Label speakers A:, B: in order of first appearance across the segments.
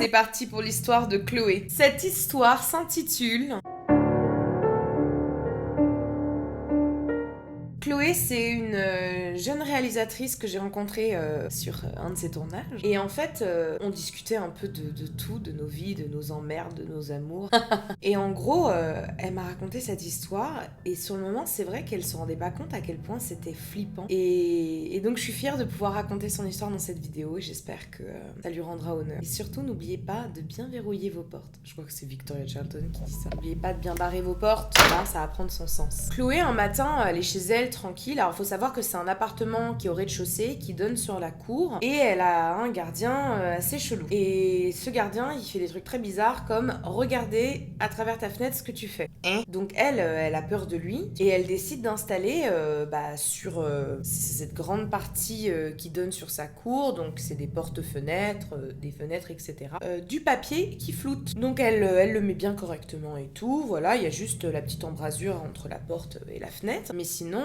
A: C'est parti pour l'histoire de Chloé. Cette histoire s'intitule... Chloé, c'est une jeune réalisatrice que j'ai rencontrée sur un de ses tournages. Et en fait, on discutait un peu de tout, de nos vies, de nos emmerdes, de nos amours. Et en gros, elle m'a raconté cette histoire. Et sur le moment, c'est vrai qu'elle se rendait pas compte à quel point c'était flippant. Et donc, je suis fière de pouvoir raconter son histoire dans cette vidéo. Et j'espère que ça lui rendra honneur. Et surtout, n'oubliez pas de bien verrouiller vos portes. Je crois que c'est Victoria Charlton qui dit ça. N'oubliez pas de bien barrer vos portes. Là, ça va prendre son sens. Chloé, un matin, elle est chez elle, tranquille. Alors, faut savoir que c'est un appartement qui est au rez-de-chaussée, qui donne sur la cour. Et elle a un gardien assez chelou. Et ce gardien, il fait des trucs très bizarres comme regarder à travers ta fenêtre ce que tu fais. Donc elle a peur de lui et elle décide d'installer sur cette grande partie qui donne sur sa cour, donc c'est des porte-fenêtres, des fenêtres, etc. Du papier qui floute. Donc elle le met bien correctement et tout. Voilà, il y a juste la petite embrasure entre la porte et la fenêtre. Mais sinon,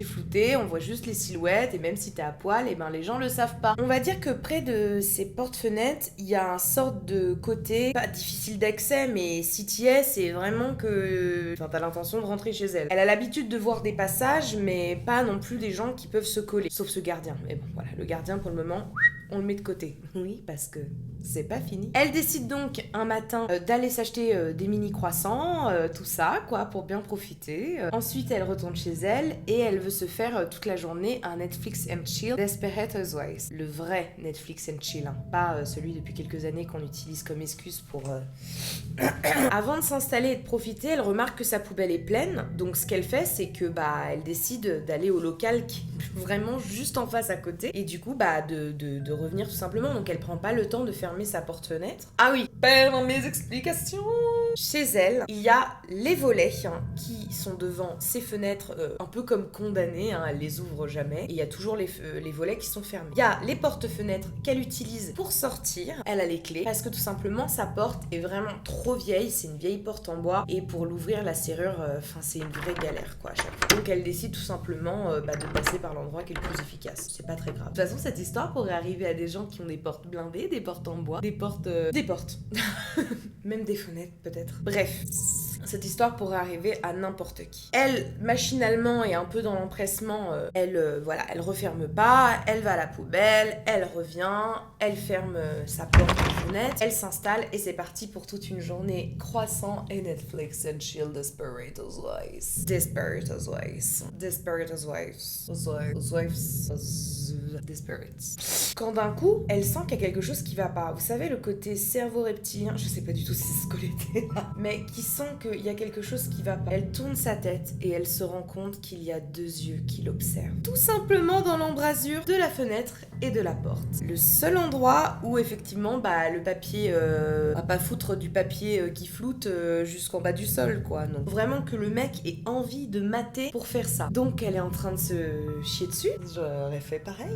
A: c'est flouté, on voit juste les silhouettes et même si t'es à poil, et ben les gens le savent pas. On va dire que près de ces porte-fenêtres, il y a un sorte de côté, pas difficile d'accès, mais si t'y es, c'est vraiment que t'as l'intention de rentrer chez elle. Elle a l'habitude de voir des passages, mais pas non plus des gens qui peuvent se coller. Sauf ce gardien. Mais bon, voilà, le gardien pour le moment, on le met de côté. Oui, parce que c'est pas fini. Elle décide donc un matin d'aller s'acheter des mini croissants, tout ça, quoi, pour bien profiter. Ensuite, elle retourne chez elle et elle veut se faire toute la journée un Netflix and chill Desperate Housewives. Le vrai Netflix and chill, hein, pas celui depuis quelques années qu'on utilise comme excuse pour... Avant de s'installer et de profiter, elle remarque que sa poubelle est pleine. Donc ce qu'elle fait, c'est que elle décide d'aller au local qui est vraiment juste en face à côté. Et du coup, de revenir tout simplement. Donc elle prend pas le temps de fermer sa porte-fenêtre. Ah oui, perdre mes explications. Chez elle, il y a les volets qui sont devant ses fenêtres, un peu comme condamnées, elle les ouvre jamais. Et il y a toujours les volets qui sont fermés. Il y a les porte-fenêtres qu'elle utilise pour sortir. Elle a les clés parce que tout simplement sa porte est vraiment trop vieille. C'est une vieille porte en bois et pour l'ouvrir, la serrure, c'est une vraie galère quoi à chaque fois. Donc elle décide tout simplement de passer par l'endroit qui est le plus efficace. C'est pas très grave. De toute façon, cette histoire pourrait arriver à des gens qui ont des portes blindées, des portes en bois, des portes... Même des fenêtres peut-être. Bref, cette histoire pourrait arriver à n'importe qui. Elle, machinalement et un peu dans l'empressement, elle referme pas, elle va à la poubelle, elle revient, elle ferme sa porte et fenêtre, elle s'installe et c'est parti pour toute une journée croissant et Netflix and chill Desperate Housewives. Desperate Housewives. Desperate Housewives. Desperate. Quand d'un coup, elle sent qu'il y a quelque chose qui va pas. Vous savez, le côté cerveau reptilien, je sais pas du tout si c'est ce côté là, mais qui sent qu'il y a quelque chose qui va pas. Elle tourne sa tête et elle se rend compte qu'il y a deux yeux qui l'observent. Tout simplement dans l'embrasure de la fenêtre et de la porte. Le seul endroit où effectivement, le papier, va pas foutre du papier qui floute jusqu'en bas du sol, quoi. Non. Vraiment que le mec ait envie de mater pour faire ça. Donc elle est en train de se chier dessus. J'aurais fait pareil.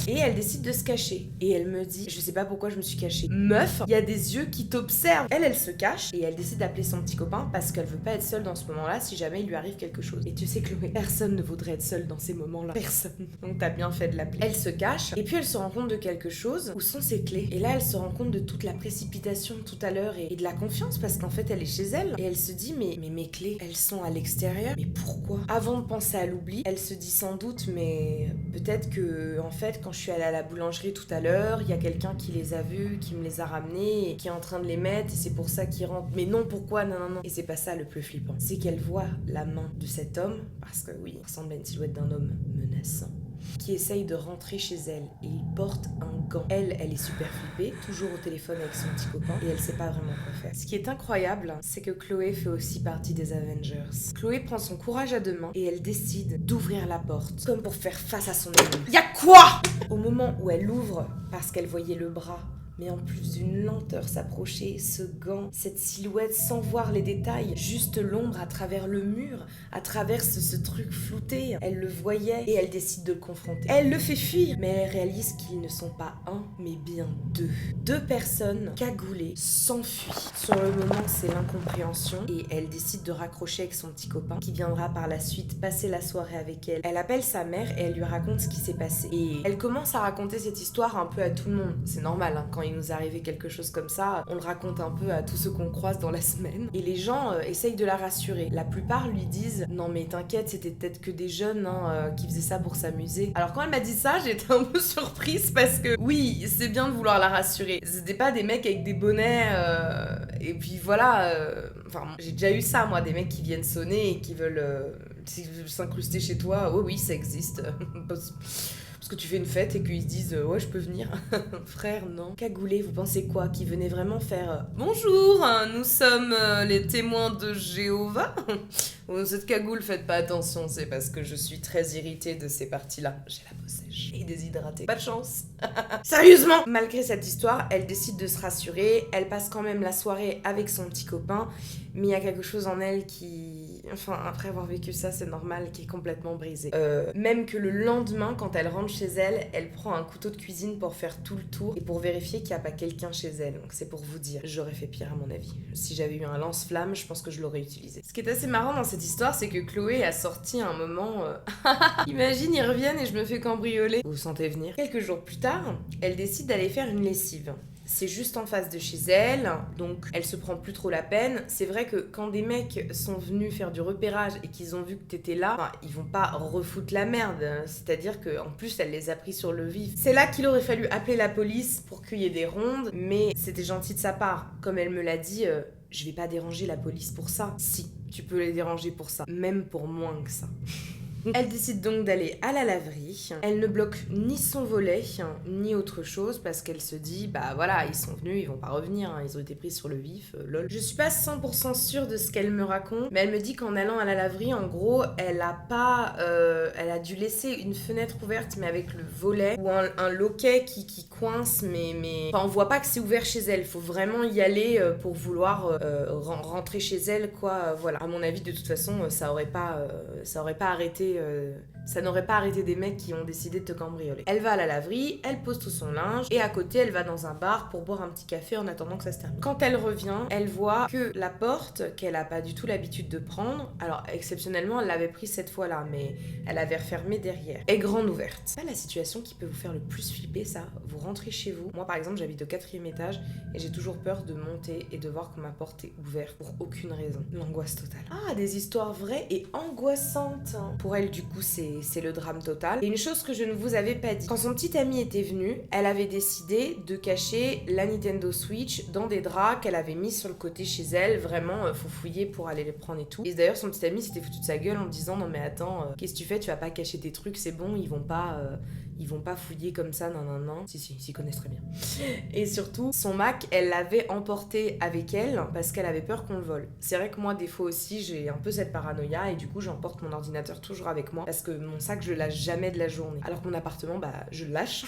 A: Et elle décide de se cacher. Et elle me dit, je sais pas pourquoi je me suis cachée. Meuf, il y a des yeux qui t'observent. Elle se cache et elle décide d'appeler son petit copain parce qu'elle veut pas être seule dans ce moment-là si jamais il lui arrive quelque chose. Et tu sais Chloé, personne ne voudrait être seule dans ces moments-là. Personne. Donc t'as bien fait de l'appeler. Elle se cache et puis elle se rend compte de quelque chose. Où sont ses clés? Et là elle se rend compte de toute la précipitation de tout à l'heure et de la confiance parce qu'en fait elle est chez elle. Et elle se dit mais mes clés, elles sont à l'extérieur. Mais pourquoi? Avant de penser à l'oubli, elle se dit sans doute mais peut-être que en fait quand je suis allée à la boulangerie tout à l'heure, il y a quelqu'un qui les a vus, qui me les a ramenés et qui est en train de les mettre et c'est pour ça qu'il rentre. Mais non, pourquoi? Non. Et c'est pas ça le plus flippant. C'est qu'elle voit la main de cet homme, parce que oui, il ressemble à une silhouette d'un homme menaçant, qui essaye de rentrer chez elle et il porte un gant. Elle est super flippée, toujours au téléphone avec son petit copain et elle sait pas vraiment quoi faire. Ce qui est incroyable, c'est que Chloé fait aussi partie des Avengers. Chloé prend son courage à deux mains et elle décide d'ouvrir la porte, comme pour faire face à son ennemi. Y'a quoi? Au moment où elle l'ouvre, parce qu'elle voyait le bras, mais en plus d'une lenteur s'approcher, ce gant, cette silhouette sans voir les détails, juste l'ombre à travers le mur, à travers ce truc flouté. Elle le voyait et elle décide de le confronter. Elle le fait fuir, mais elle réalise qu'ils ne sont pas un, mais bien deux. Deux personnes cagoulées s'enfuient. Sur le moment, c'est l'incompréhension et elle décide de raccrocher avec son petit copain qui viendra par la suite passer la soirée avec elle. Elle appelle sa mère et elle lui raconte ce qui s'est passé. Et elle commence à raconter cette histoire un peu à tout le monde. C'est normal, quand il nous est arrivé quelque chose comme ça, on le raconte un peu à tous ceux qu'on croise dans la semaine. Et les gens essayent de la rassurer. La plupart lui disent « Non mais t'inquiète, c'était peut-être que des jeunes qui faisaient ça pour s'amuser. » Alors quand elle m'a dit ça, j'étais un peu surprise parce que oui, c'est bien de vouloir la rassurer. C'était pas des mecs avec des bonnets et puis voilà. Enfin, j'ai déjà eu ça moi, des mecs qui viennent sonner et qui veulent s'incruster chez toi. Oh oui, ça existe. Parce que tu fais une fête et qu'ils se disent ouais, je peux venir. Frère, non. Cagoulé, vous pensez quoi? Qui venait vraiment faire bonjour, nous sommes les témoins de Jéhovah. Cette cagoule, faites pas attention, c'est parce que je suis très irritée de ces parties-là. J'ai la peau sèche et déshydratée. Pas de chance. Sérieusement. Malgré cette histoire, elle décide de se rassurer. Elle passe quand même la soirée avec son petit copain. Mais il y a quelque chose en elle qui... Enfin, après avoir vécu ça, c'est normal, qui est complètement brisée. Même que le lendemain, quand elle rentre chez elle, elle prend un couteau de cuisine pour faire tout le tour et pour vérifier qu'il n'y a pas quelqu'un chez elle. Donc c'est pour vous dire, j'aurais fait pire à mon avis. Si j'avais eu un lance-flamme, je pense que je l'aurais utilisé. Ce qui est assez marrant dans cette histoire, c'est que Chloé a sorti un moment... Imagine, ils reviennent et je me fais cambrioler. Vous sentez venir. Quelques jours plus tard, elle décide d'aller faire une lessive. C'est juste en face de chez elle, donc elle se prend plus trop la peine. C'est vrai que quand des mecs sont venus faire du repérage et qu'ils ont vu que t'étais là, ils vont pas refoutre la merde. C'est-à-dire qu'en plus, elle les a pris sur le vif. C'est là qu'il aurait fallu appeler la police pour qu'il y ait des rondes, mais c'était gentil de sa part. Comme elle me l'a dit, je vais pas déranger la police pour ça. Si, tu peux les déranger pour ça, même pour moins que ça. Elle décide donc d'aller à la laverie. Elle ne bloque ni son volet, ni autre chose, parce qu'elle se dit, bah voilà, ils sont venus, ils vont pas revenir, ils ont été pris sur le vif, lol. Je suis pas 100% sûre de ce qu'elle me raconte, mais elle me dit qu'en allant à la laverie, en gros, elle a dû laisser une fenêtre ouverte, mais avec le volet, ou un loquet qui coince, mais... Enfin, on voit pas que c'est ouvert chez elle, faut vraiment y aller pour vouloir rentrer chez elle, quoi, voilà. À mon avis, de toute façon, ça aurait pas arrêté... ça n'aurait pas arrêté des mecs qui ont décidé de te cambrioler. Elle va à la laverie, elle pose tout son linge, et à côté, elle va dans un bar pour boire un petit café en attendant que ça se termine. Quand elle revient, elle voit que la porte, qu'elle a pas du tout l'habitude de prendre, alors exceptionnellement, elle l'avait prise cette fois-là, mais elle avait refermé derrière, est grande ouverte. C'est pas la situation qui peut vous faire le plus flipper, ça. Vous rentrez chez vous. Moi, par exemple, j'habite au 4e étage, et j'ai toujours peur de monter et de voir que ma porte est ouverte pour aucune raison. L'angoisse totale. Ah, des histoires vraies et angoissantes. Pour elle, du coup, c'est le drame total. Et une chose que je ne vous avais pas dit. Quand son petit ami était venu, elle avait décidé de cacher la Nintendo Switch dans des draps qu'elle avait mis sur le côté chez elle. Vraiment, faut fouiller pour aller les prendre et tout. Et d'ailleurs, son petit ami s'était foutu de sa gueule en disant « Non mais attends, qu'est-ce que tu fais? Tu vas pas cacher tes trucs, c'est bon, ils vont pas fouiller comme ça, non. » Si, ils s'y connaissent très bien. Et surtout, son Mac, elle l'avait emporté avec elle parce qu'elle avait peur qu'on le vole. C'est vrai que moi, des fois aussi, j'ai un peu cette paranoïa et du coup, j'emporte mon ordinateur toujours avec moi parce que mon sac, je le lâche jamais de la journée. Alors que mon appartement, bah, je le lâche.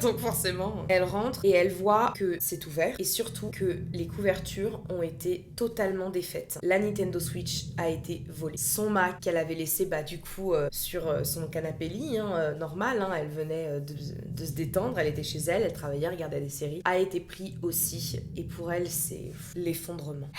A: Donc forcément, elle rentre et elle voit que c'est ouvert et surtout que les couvertures ont été totalement défaites. La Nintendo Switch a été volée. Son Mac qu'elle avait laissé, bah, du coup, sur son canapé-lit, normal, elle venait de se détendre, elle était chez elle, elle travaillait, regardait des séries, a été pris aussi. Et pour elle, c'est l'effondrement.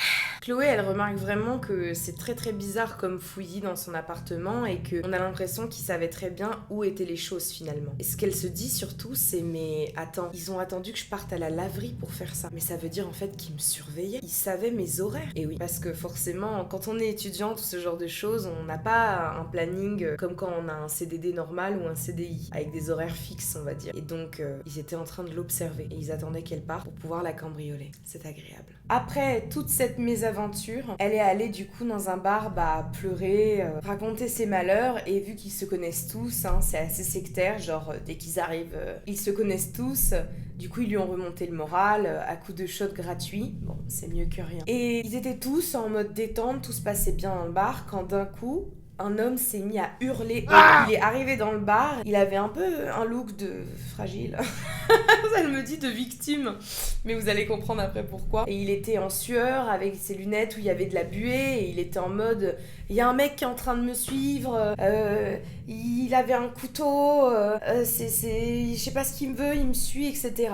A: Chloé, elle remarque vraiment que c'est très très bizarre comme fouillis dans son appartement et qu'on a l'impression qu'ils savaient très bien où étaient les choses finalement. Et ce qu'elle se dit surtout, c'est mais attends, ils ont attendu que je parte à la laverie pour faire ça. Mais ça veut dire en fait qu'ils me surveillaient. Ils savaient mes horaires. Et oui, parce que forcément, quand on est étudiant, tout ce genre de choses, on n'a pas un planning comme quand on a un CDD normal ou un CDI, avec des horaires fixes, on va dire. Et donc, ils étaient en train de l'observer et ils attendaient qu'elle parte pour pouvoir la cambrioler. C'est agréable. Après toute cette mésaventure, elle est allée du coup dans un bar pleurer, raconter ses malheurs et vu qu'ils se connaissent tous, c'est assez sectaire, genre dès qu'ils arrivent, ils se connaissent tous, du coup ils lui ont remonté le moral à coups de shots gratuits, bon c'est mieux que rien. Et ils étaient tous en mode détente, tout se passait bien dans le bar quand d'un coup, un homme s'est mis à hurler. Il est arrivé dans le bar, il avait un peu un look de fragile. Elle me dit de victime, mais vous allez comprendre après pourquoi. Et il était en sueur avec ses lunettes où il y avait de la buée et il était en mode il y a un mec qui est en train de me suivre, il avait un couteau, je sais pas ce qu'il me veut, il me suit, etc.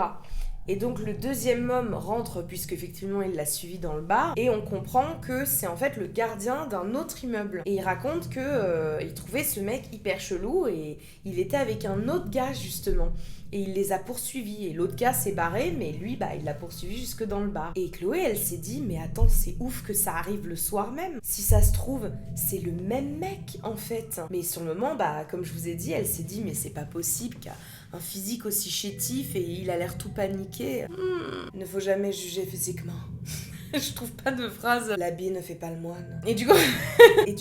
A: Et donc le deuxième homme rentre puisque effectivement il l'a suivi dans le bar et on comprend que c'est en fait le gardien d'un autre immeuble. Et il raconte que il trouvait ce mec hyper chelou et il était avec un autre gars justement. Et il les a poursuivis. Et l'autre gars s'est barré, mais lui, il l'a poursuivi jusque dans le bar. Et Chloé, elle s'est dit, mais attends, c'est ouf que ça arrive le soir même. Si ça se trouve, c'est le même mec, en fait. Mais sur le moment, comme je vous ai dit, elle s'est dit, mais c'est pas possible qu'un physique aussi chétif et il a l'air tout paniqué. Ne faut jamais juger physiquement. Je trouve pas de phrase. L'habit ne fait pas le moine. Et du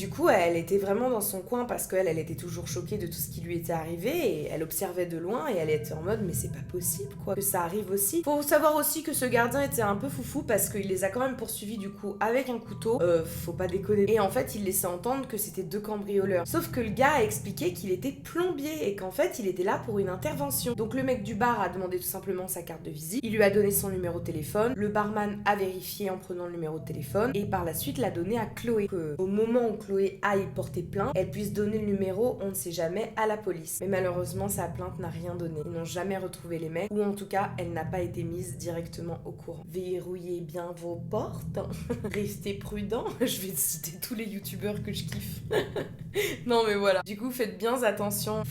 A: coup, elle était vraiment dans son coin parce qu'elle était toujours choquée de tout ce qui lui était arrivé et elle observait de loin et elle était en mode mais c'est pas possible quoi que ça arrive aussi. Faut savoir aussi que ce gardien était un peu foufou parce qu'il les a quand même poursuivis du coup avec un couteau. Faut pas déconner. Et en fait, il laissait entendre que c'était 2 cambrioleurs. Sauf que le gars a expliqué qu'il était plombier et qu'en fait, il était là pour une intervention. Donc le mec du bar a demandé tout simplement sa carte de visite. Il lui a donné son numéro de téléphone. Le barman a vérifié en prenant le numéro de téléphone et par la suite l'a donné à Chloé. Au moment où Chloé aille porter plainte, elle puisse donner le numéro, on ne sait jamais, à la police. Mais malheureusement, sa plainte n'a rien donné. Ils n'ont jamais retrouvé les mecs, ou en tout cas, elle n'a pas été mise directement au courant. Verrouillez bien vos portes, restez prudents. Je vais citer tous les youtubeurs que je kiffe. Non mais voilà. Du coup, faites bien attention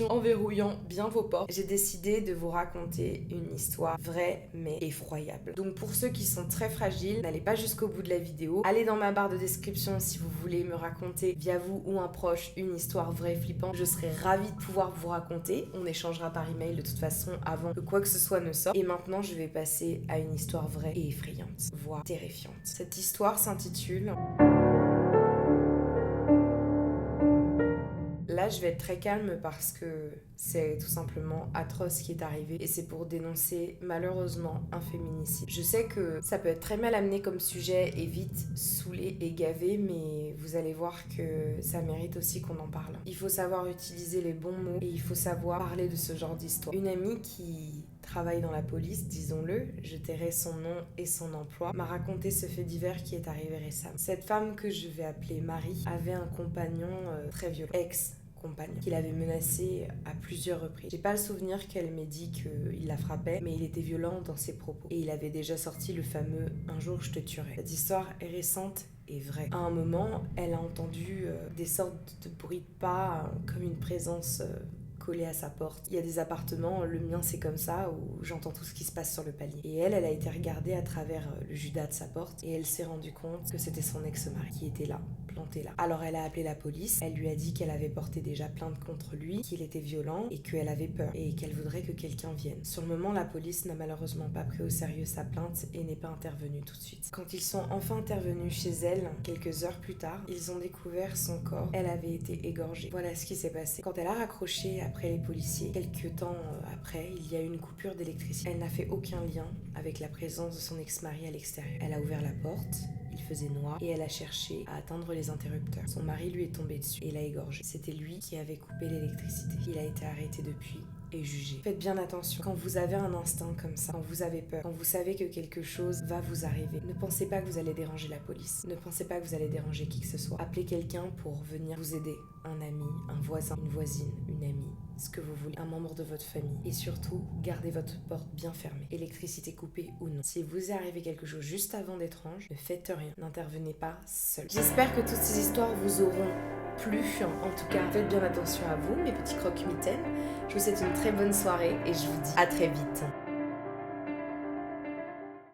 A: en verrouillant bien vos portes. J'ai décidé de vous raconter une histoire vraie mais effroyable. Donc pour ceux qui sont très fragiles, n'allez pas jusqu'au bout de la vidéo. Allez dans ma barre de description si vous voulez me raconter via vous ou un proche une histoire vraie et flippante. Je serai ravie de pouvoir vous raconter. On échangera par email de toute façon avant que quoi que ce soit ne sorte. Et maintenant, je vais passer à une histoire vraie et effrayante, voire terrifiante. Cette histoire s'intitule... Là, je vais être très calme parce que c'est tout simplement atroce ce qui est arrivé et c'est pour dénoncer malheureusement un féminicide. Je sais que ça peut être très mal amené comme sujet et vite saoulé et gavé, mais vous allez voir que ça mérite aussi qu'on en parle. Il faut savoir utiliser les bons mots et il faut savoir parler de ce genre d'histoire. Une amie qui travaille dans la police, disons-le, je tairai son nom et son emploi, m'a raconté ce fait divers qui est arrivé récemment. Cette femme que je vais appeler Marie avait un compagnon très violent, ex-compagnon, qu'il avait menacé à plusieurs reprises. J'ai pas le souvenir qu'elle m'ait dit qu'il la frappait, mais il était violent dans ses propos. Et il avait déjà sorti le fameux « un jour je te tuerai ». Cette histoire est récente et vraie. À un moment, elle a entendu des sortes de bruits de pas, comme une présence... collé à sa porte. Il y a des appartements, le mien c'est comme ça, où j'entends tout ce qui se passe sur le palier. Et elle a été regardée à travers le judas de sa porte et elle s'est rendue compte que c'était son ex-mari qui était là, planté là. Alors elle a appelé la police, elle lui a dit qu'elle avait porté déjà plainte contre lui, qu'il était violent et qu'elle avait peur et qu'elle voudrait que quelqu'un vienne. Sur le moment, la police n'a malheureusement pas pris au sérieux sa plainte et n'est pas intervenue tout de suite. Quand ils sont enfin intervenus chez elle, quelques heures plus tard, ils ont découvert son corps. Elle avait été égorgée. Voilà ce qui s'est passé. Quand elle a raccroché après les policiers, quelques temps après, il y a eu une coupure d'électricité. Elle n'a fait aucun lien avec la présence de son ex-mari à l'extérieur. Elle a ouvert la porte, il faisait noir, et elle a cherché à atteindre les interrupteurs. Son mari lui est tombé dessus et l'a égorgé. C'était lui qui avait coupé l'électricité. Il a été arrêté depuis et jugé. Faites bien attention. Quand vous avez un instinct comme ça, quand vous avez peur, quand vous savez que quelque chose va vous arriver, ne pensez pas que vous allez déranger la police. Ne pensez pas que vous allez déranger qui que ce soit. Appelez quelqu'un pour venir vous aider. Un ami, un voisin, une voisine, une amie, ce que vous voulez, un membre de votre famille. Et surtout, gardez votre porte bien fermée. Électricité coupée ou non. Si vous est arrivé quelque chose juste avant d'étrange, ne faites rien. N'intervenez pas seul. J'espère que toutes ces histoires vous auront plu. En tout cas, faites bien attention à vous, mes petits croque-mitaines. Je vous souhaite une très bonne soirée et je vous dis à très vite.